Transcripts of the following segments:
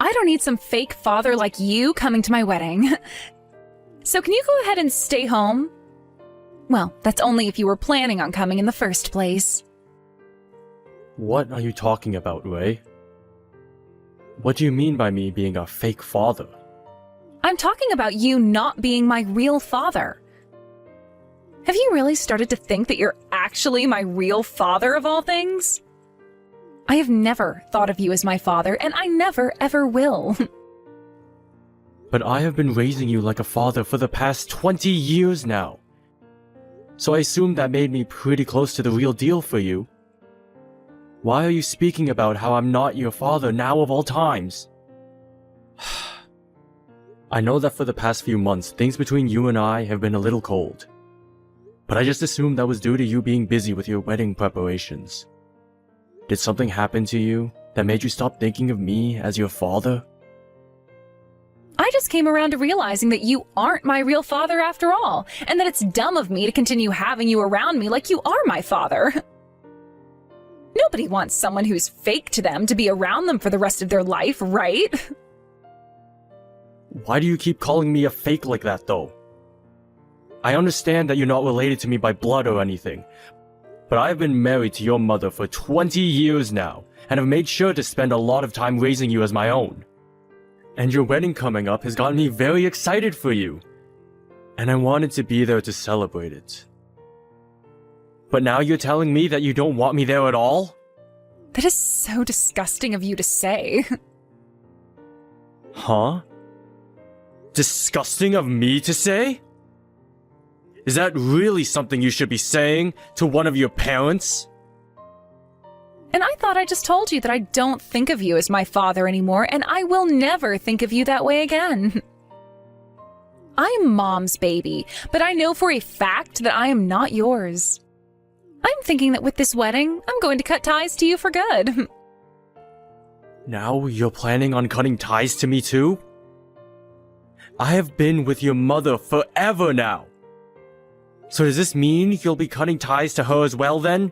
I don't need some fake father like you coming to my wedding. So can you go ahead and stay home? Well, that's only if you were planning on coming in the first place. What are you talking about, Ray? What do you mean by me being a fake father? I'm talking about you not being my real father. Have you really started to think that you're actually my real father of all things? I have never thought of you as my father, and I never ever will. But I have been raising you like a father for the past 20 years now. So I assume that made me pretty close to the real deal for you. Why are you speaking about how I'm not your father now of all times? I know that for the past few months, things between you and I have been a little cold. But I just assumed that was due to you being busy with your wedding preparations. Did something happen to you that made you stop thinking of me as your father? I just came around to realizing that you aren't my real father after all, and that it's dumb of me to continue having you around me like you are my father. Nobody wants someone who's fake to them to be around them for the rest of their life, right? Why do you keep calling me a fake like that, though? I understand that you're not related to me by blood or anything, but I've been married to your mother for 20 years now, and have made sure to spend a lot of time raising you as my own. And your wedding coming up has gotten me very excited for you, and I wanted to be there to celebrate it. But now you're telling me that you don't want me there at all? That is so disgusting of you to say. Huh? Disgusting of me to say? Is that really something you should be saying to one of your parents? And I thought I just told you that I don't think of you as my father anymore, and I will never think of you that way again. I'm Mom's baby, but I know for a fact that I am not yours. I'm thinking that with this wedding, I'm going to cut ties to you for good. Now you're planning on cutting ties to me too? I have been with your mother forever now. So does this mean you'll be cutting ties to her as well then?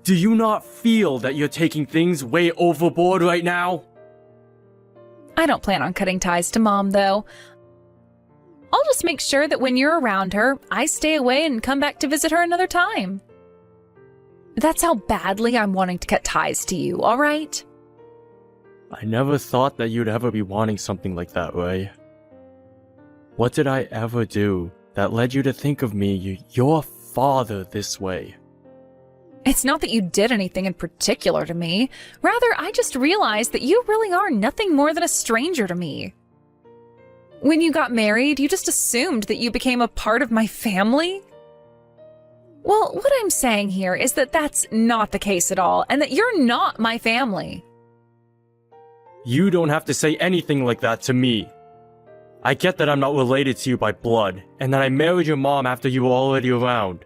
Do you not feel that you're taking things way overboard right now? I don't plan on cutting ties to Mom, though. I'll just make sure that when you're around her, I stay away and come back to visit her another time. That's how badly I'm wanting to cut ties to you, all right? I never thought that you'd ever be wanting something like that, Ray. What did I ever do that led you to think of me, your father, this way? It's not that you did anything in particular to me. Rather, I just realized that you really are nothing more than a stranger to me. When you got married, you just assumed that you became a part of my family? Well, what I'm saying here is that that's not the case at all, and that you're not my family. You don't have to say anything like that to me. I get that I'm not related to you by blood, and that I married your mom after you were already around.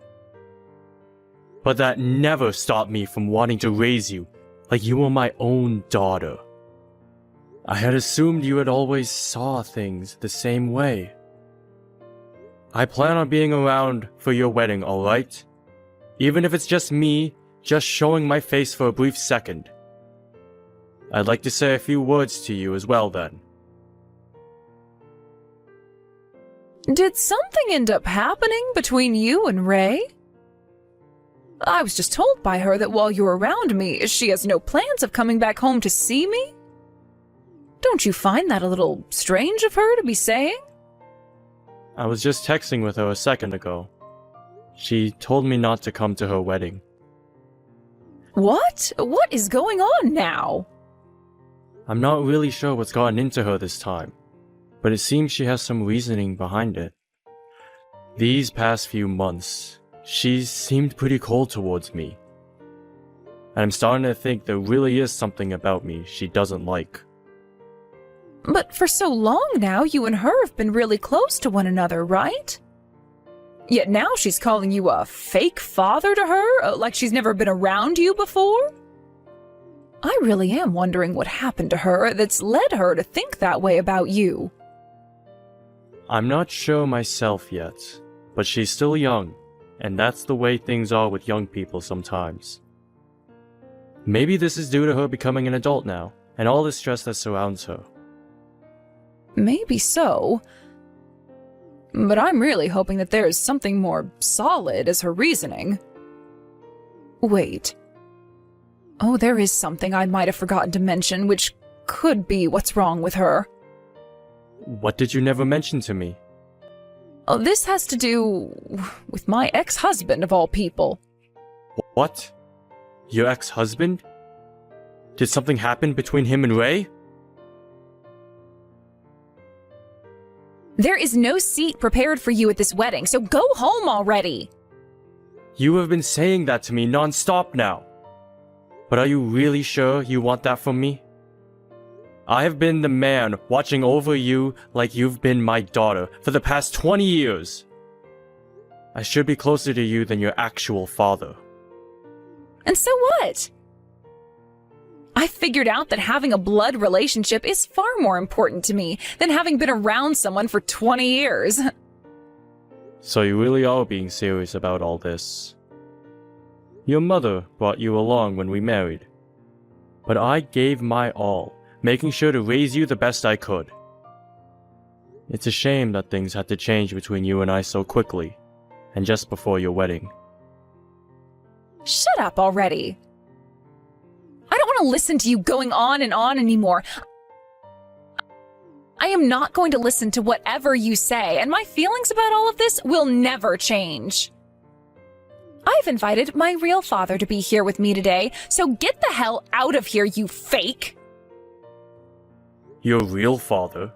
But that never stopped me from wanting to raise you like you were my own daughter. I had assumed you had always saw things the same way. I plan on being around for your wedding, alright? Even if it's just me, just showing my face for a brief second. I'd like to say a few words to you as well then. Did something end up happening between you and Ray? I was just told by her that while you're around me, she has no plans of coming back home to see me. Don't you find that a little strange of her to be saying? I was just texting with her a second ago. She told me not to come to her wedding. What? What is going on now? I'm not really sure what's gotten into her this time, but it seems she has some reasoning behind it. These past few months, she's seemed pretty cold towards me. And I'm starting to think there really is something about me she doesn't like. But for so long now, you and her have been really close to one another, right? Yet now she's calling you a fake father to her, like she's never been around you before? I really am wondering what happened to her that's led her to think that way about you. I'm not sure myself yet, but she's still young, and that's the way things are with young people sometimes. Maybe this is due to her becoming an adult now, and all the stress that surrounds her. Maybe so. But I'm really hoping that there is something more solid as her reasoning. Wait. Oh, there is something I might have forgotten to mention, which could be what's wrong with her. What did you never mention to me? Oh, this has to do with my ex-husband, of all people. What? Your ex-husband? Did something happen between him and Ray? There is no seat prepared for you at this wedding, so go home already! You have been saying that to me non-stop now. But are you really sure you want that from me? I have been the man watching over you like you've been my daughter for the past 20 years. I should be closer to you than your actual father. And so what? I figured out that having a blood relationship is far more important to me than having been around someone for 20 years. So you really are being serious about all this. Your mother brought you along when we married. But I gave my all, making sure to raise you the best I could. It's a shame that things had to change between you and I so quickly, and just before your wedding. Shut up already. I don't want to listen to you going on and on anymore. I am not going to listen to whatever you say, and my feelings about all of this will never change. I've invited my real father to be here with me today, so get the hell out of here, you fake! Your real father?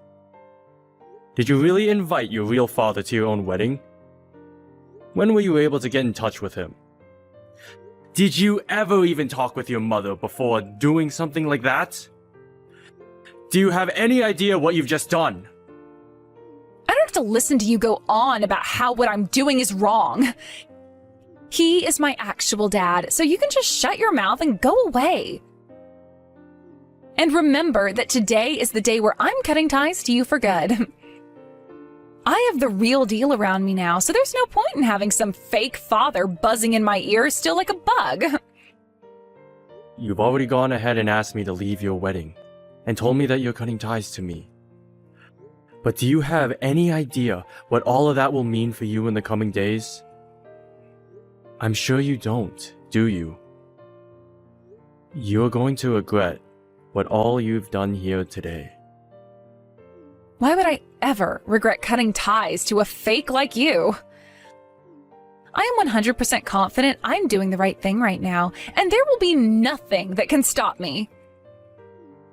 Did you really invite your real father to your own wedding? When were you able to get in touch with him? Did you ever even talk with your mother before doing something like that? Do you have any idea what you've just done? I don't have to listen to you go on about how what I'm doing is wrong. He is my actual dad, so you can just shut your mouth and go away. And remember that today is the day where I'm cutting ties to you for good. I have the real deal around me now, so there's no point in having some fake father buzzing in my ear still like a bug. You've already gone ahead and asked me to leave your wedding, and told me that you're cutting ties to me. But do you have any idea what all of that will mean for you in the coming days? I'm sure you don't, do you? You're going to regret what all you've done here today. Why would I ever regret cutting ties to a fake like you? I am 100% confident I'm doing the right thing right now, and there will be nothing that can stop me.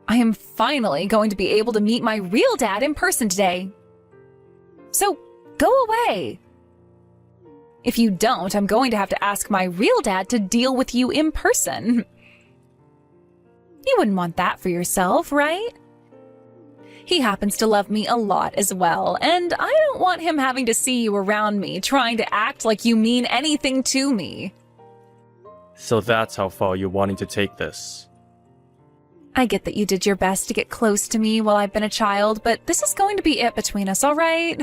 I am finally going to be able to meet my real dad in person today. So, go away. If you don't, I'm going to have to ask my real dad to deal with you in person. You wouldn't want that for yourself, right? He happens to love me a lot as well, and I don't want him having to see you around me trying to act like you mean anything to me. So that's how far you're wanting to take this. I get that you did your best to get close to me while I've been a child, but this is going to be it between us, all right?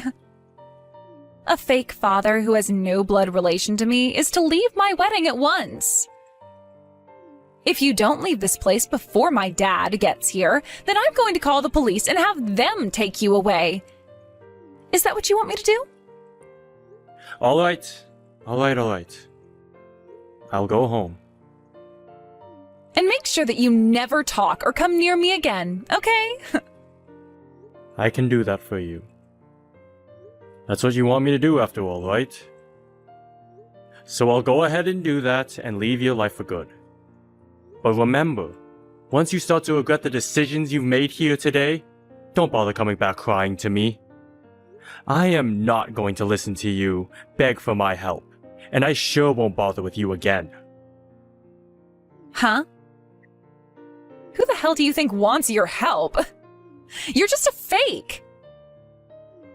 A fake father who has no blood relation to me is to leave my wedding at once. If you don't leave this place before my dad gets here, then I'm going to call the police and have them take you away. Is that what you want me to do? All right. I'll go home. And make sure that you never talk or come near me again, okay? I can do that for you. That's what you want me to do after all, right? So I'll go ahead and do that and leave your life for good. But remember, once you start to regret the decisions you've made here today, don't bother coming back crying to me. I am not going to listen to you beg for my help, and I sure won't bother with you again. Huh? Who the hell do you think wants your help? You're just a fake.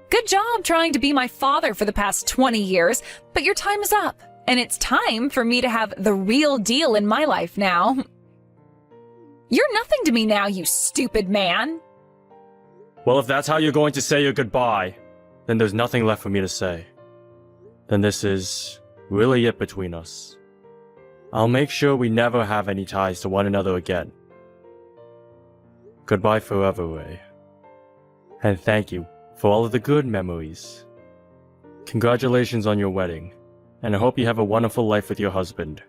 Good job trying to be my father for the past 20 years, but your time is up, and it's time for me to have the real deal in my life now. You're nothing to me now, you stupid man. Well, if that's how you're going to say your goodbye, then there's nothing left for me to say. Then this is really it between us. I'll make sure we never have any ties to one another again. Goodbye forever, Ray. And thank you for all of the good memories. Congratulations on your wedding, and I hope you have a wonderful life with your husband.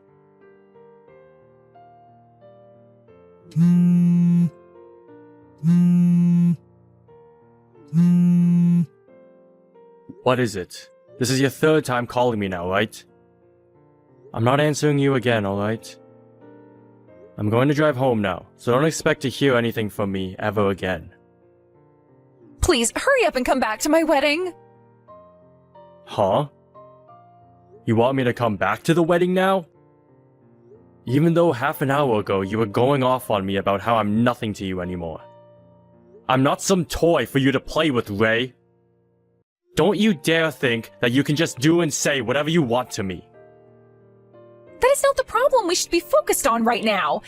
What is it? This is your third time calling me now, right? I'm not answering you again, alright? I'm going to drive home now, so don't expect to hear anything from me ever again. Please, hurry up and come back to my wedding. Huh? You want me to come back to the wedding now? Even though half an hour ago you were going off on me about how I'm nothing to you anymore. I'm not some toy for you to play with, Ray. Don't you dare think that you can just do and say whatever you want to me. That is not the problem we should be focused on right now.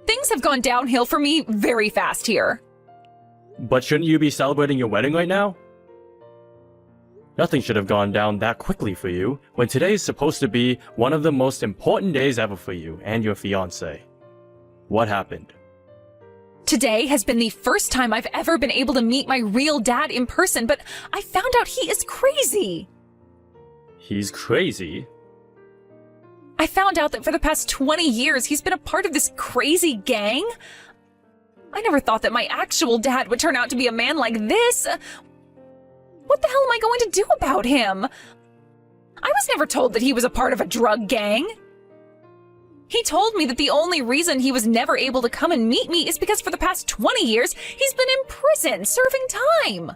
Things have gone downhill for me very fast here. But shouldn't you be celebrating your wedding right now? Nothing should have gone down that quickly for you, when today is supposed to be one of the most important days ever for you and your fiancé. What happened? Today has been the first time I've ever been able to meet my real dad in person, but I found out he is crazy. He's crazy? I found out that for the past 20 years he's been a part of this crazy gang. I never thought that my actual dad would turn out to be a man like this. What the hell am I going to do about him? I was never told that he was a part of a drug gang. He told me that the only reason he was never able to come and meet me is because for the past 20 years, he's been in prison, serving time.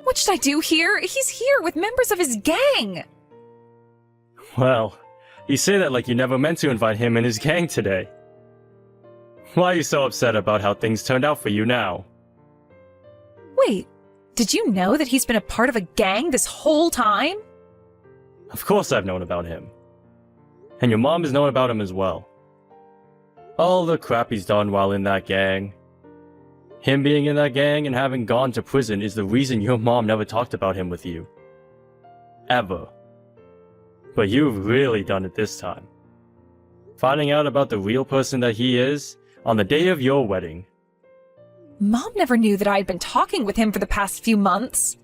What should I do here? He's here with members of his gang. Well, you say that like you never meant to invite him and his gang today. Why are you so upset about how things turned out for you now? Wait, did you know that he's been a part of a gang this whole time? Of course I've known about him. And your mom has known about him as well. All the crap he's done while in that gang. Him being in that gang and having gone to prison is the reason your mom never talked about him with you. Ever. But you've really done it this time. Finding out about the real person that he is on the day of your wedding. Mom never knew that I had been talking with him for the past few months.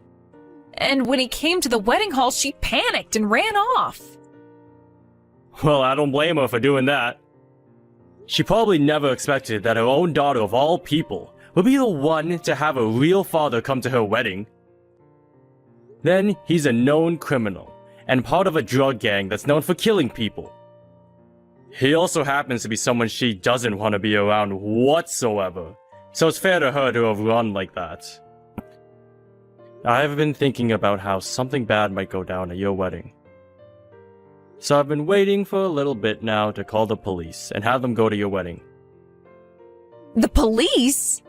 And when he came to the wedding hall, she panicked and ran off. Well, I don't blame her for doing that. She probably never expected that her own daughter of all people would be the one to have a real father come to her wedding. Then he's a known criminal and part of a drug gang that's known for killing people. He also happens to be someone she doesn't want to be around whatsoever, so it's fair to her to have run like that. I've been thinking about how something bad might go down at your wedding. So I've been waiting for a little bit now to call the police and have them go to your wedding. The police?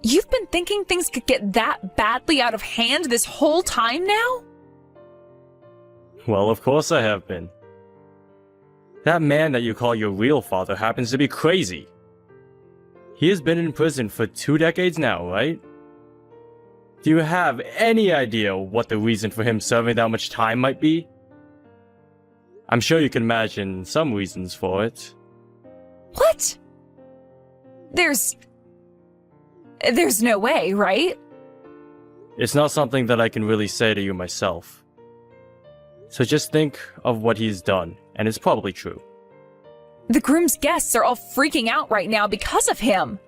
You've been thinking things could get that badly out of hand this whole time now? Well, of course I have been. That man that you call your real father happens to be crazy. He has been in prison for 2 decades now, right? Do you have any idea what the reason for him serving that much time might be? I'm sure you can imagine some reasons for it. What? There's no way, right? It's not something that I can really say to you myself. So just think of what he's done, and it's probably true. The groom's guests are all freaking out right now because of him.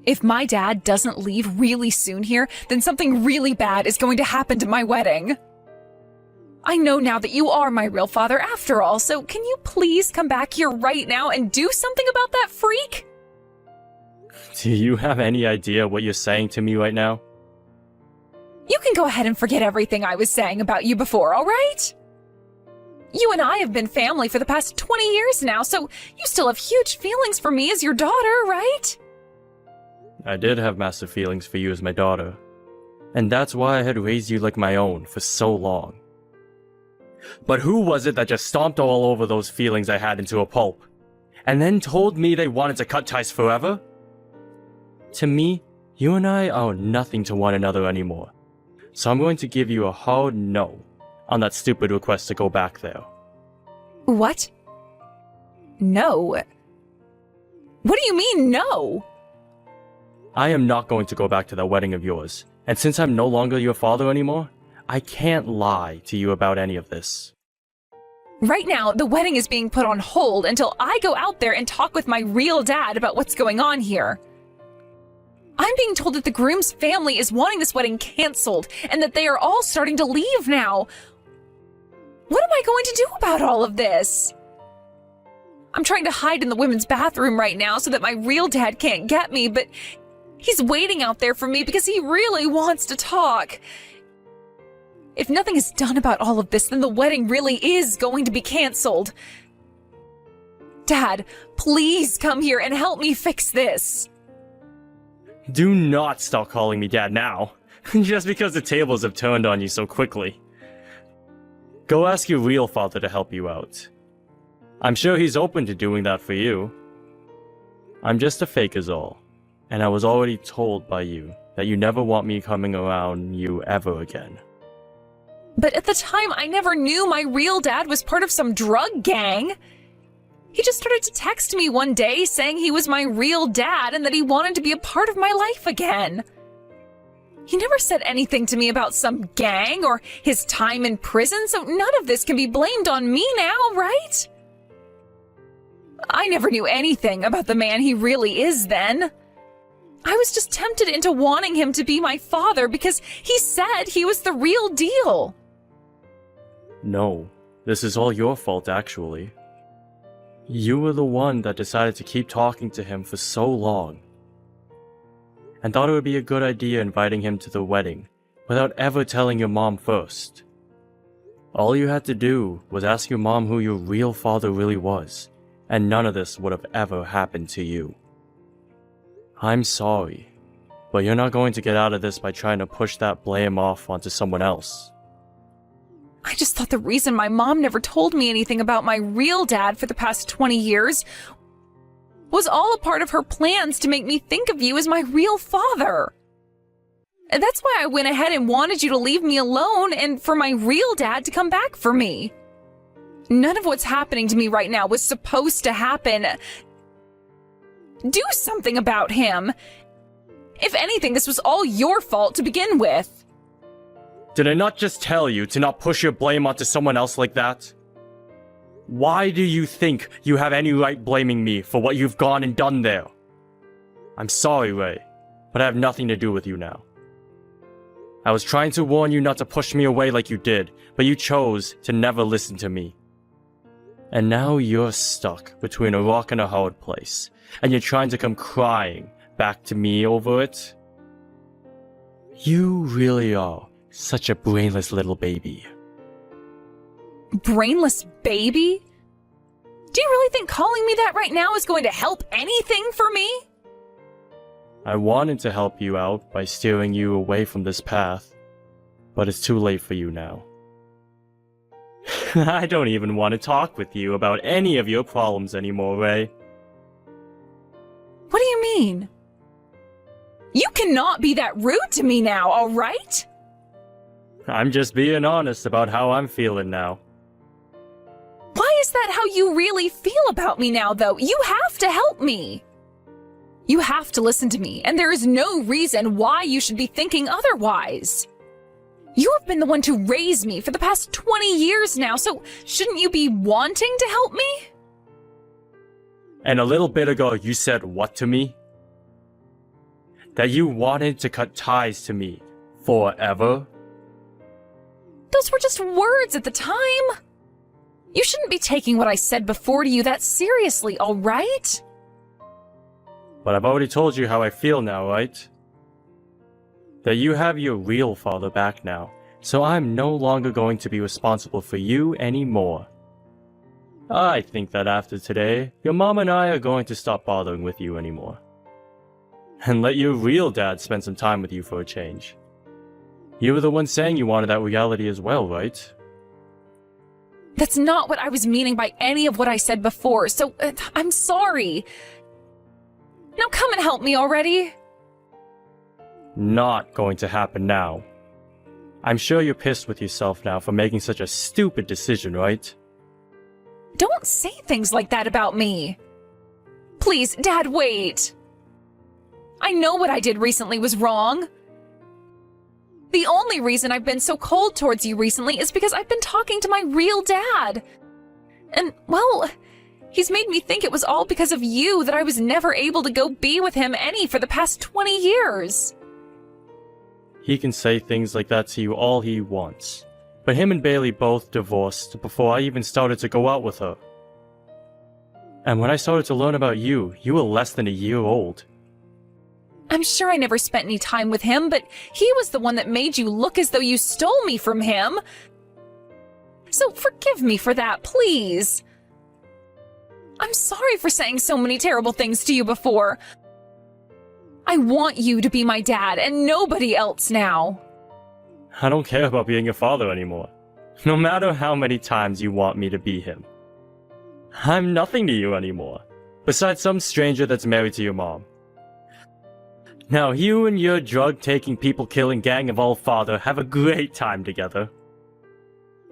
If my dad doesn't leave really soon here, then something really bad is going to happen to my wedding. I know now that you are my real father after all, so can you please come back here right now and do something about that freak? Do you have any idea what you're saying to me right now? You can go ahead and forget everything I was saying about you before, all right? You and I have been family for the past 20 years now, so you still have huge feelings for me as your daughter, right? I did have massive feelings for you as my daughter. And that's why I had raised you like my own for so long. But who was it that just stomped all over those feelings I had into a pulp? And then told me they wanted to cut ties forever? To me, you and I are nothing to one another anymore. So I'm going to give you a hard no on that stupid request to go back there. What? No. What do you mean, no? I am not going to go back to that wedding of yours, and since I'm no longer your father anymore, I can't lie to you about any of this. Right now, the wedding is being put on hold until I go out there and talk with my real dad about what's going on here. I'm being told that the groom's family is wanting this wedding canceled and that they are all starting to leave now. What am I going to do about all of this? I'm trying to hide in the women's bathroom right now so that my real dad can't get me, but he's waiting out there for me because he really wants to talk. If nothing is done about all of this, then the wedding really is going to be canceled. Dad, please come here and help me fix this. Do not start calling me Dad now, just because the tables have turned on you so quickly. Go ask your real father to help you out. I'm sure he's open to doing that for you. I'm just a fake is all, and I was already told by you that you never want me coming around you ever again. But at the time, I never knew my real dad was part of some drug gang. He just started to text me one day saying he was my real dad and that he wanted to be a part of my life again. He never said anything to me about some gang or his time in prison, so none of this can be blamed on me now, right? I never knew anything about the man he really is then. I was just tempted into wanting him to be my father because he said he was the real deal. No, this is all your fault actually. You were the one that decided to keep talking to him for so long, and thought it would be a good idea inviting him to the wedding without ever telling your mom first. All you had to do was ask your mom who your real father really was, and none of this would have ever happened to you. I'm sorry, but you're not going to get out of this by trying to push that blame off onto someone else. I just thought the reason my mom never told me anything about my real dad for the past 20 years was all a part of her plans to make me think of you as my real father. And that's why I went ahead and wanted you to leave me alone and for my real dad to come back for me. None of what's happening to me right now was supposed to happen. Do something about him. If anything, this was all your fault to begin with. Did I not just tell you to not push your blame onto someone else like that? Why do you think you have any right blaming me for what you've gone and done there? I'm sorry, Ray, but I have nothing to do with you now. I was trying to warn you not to push me away like you did, but you chose to never listen to me. And now you're stuck between a rock and a hard place, and you're trying to come crying back to me over it? You really are such a brainless little baby. Brainless baby? Do you really think calling me that right now is going to help anything for me? I wanted to help you out by steering you away from this path, but it's too late for you now. I don't even want to talk with you about any of your problems anymore, Ray. What do you mean? You cannot be that rude to me now, all right? I'm just being honest about how I'm feeling now. Why is that how you really feel about me now, though? You have to help me. You have to listen to me, and there is no reason why you should be thinking otherwise. You have been the one to raise me for the past 20 years now, so shouldn't you be wanting to help me? And a little bit ago, you said what to me? That you wanted to cut ties to me forever? Those were just words at the time. You shouldn't be taking what I said before to you that seriously, all right? But I've already told you how I feel now, right? That you have your real father back now, so I'm no longer going to be responsible for you anymore. I think that after today, your mom and I are going to stop bothering with you anymore. And let your real dad spend some time with you for a change. You were the one saying you wanted that reality as well, right? That's not what I was meaning by any of what I said before, so I'm sorry. Now come and help me already. Not going to happen now. I'm sure you're pissed with yourself now for making such a stupid decision, right? Don't say things like that about me. Please, Dad, wait. I know what I did recently was wrong. The only reason I've been so cold towards you recently is because I've been talking to my real dad. And, well, he's made me think it was all because of you that I was never able to go be with him any for the past 20 years. He can say things like that to you all he wants. But him and Bailey both divorced before I even started to go out with her. And when I started to learn about you, you were less than a year old. I'm sure I never spent any time with him, but he was the one that made you look as though you stole me from him. So forgive me for that, please. I'm sorry for saying so many terrible things to you before. I want you to be my dad and nobody else now. I don't care about being your father anymore. No matter how many times you want me to be him. I'm nothing to you anymore, besides some stranger that's married to your mom. Now you and your drug-taking, people-killing gang of all father have a great time together.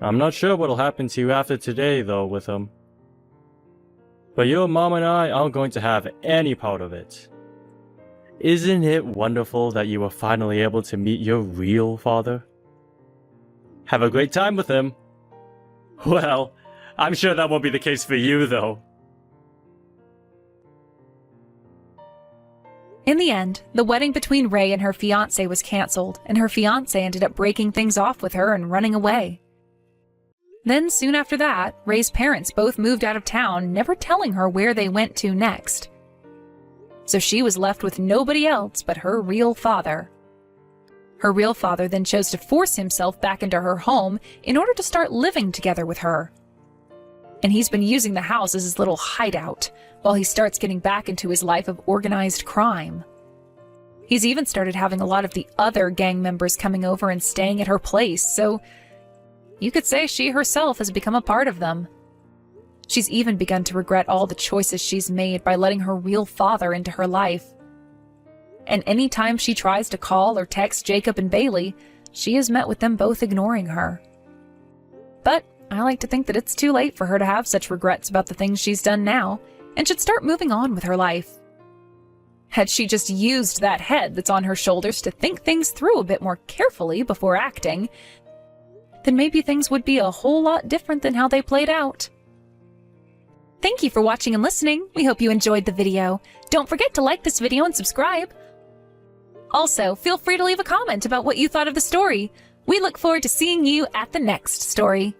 I'm not sure what'll happen to you after today, though, with him. But your mom and I aren't going to have any part of it. Isn't it wonderful that you were finally able to meet your real father? Have a great time with him. Well, I'm sure that won't be the case for you, though. In the end, the wedding between Ray and her fiancé was cancelled, and her fiancé ended up breaking things off with her and running away. Then, soon after that, Ray's parents both moved out of town, never telling her where they went to next. So she was left with nobody else but her real father. Her real father then chose to force himself back into her home in order to start living together with her. And he's been using the house as his little hideout, while he starts getting back into his life of organized crime. He's even started having a lot of the other gang members coming over and staying at her place, so you could say she herself has become a part of them. She's even begun to regret all the choices she's made by letting her real father into her life. And any time she tries to call or text Jacob and Bailey, she is met with them both ignoring her. But I like to think that it's too late for her to have such regrets about the things she's done now, and should start moving on with her life. Had she just used that head that's on her shoulders to think things through a bit more carefully before acting, then maybe things would be a whole lot different than how they played out. Thank you for watching and listening. We hope you enjoyed the video. Don't forget to like this video and subscribe. Also, feel free to leave a comment about what you thought of the story. We look forward to seeing you at the next story.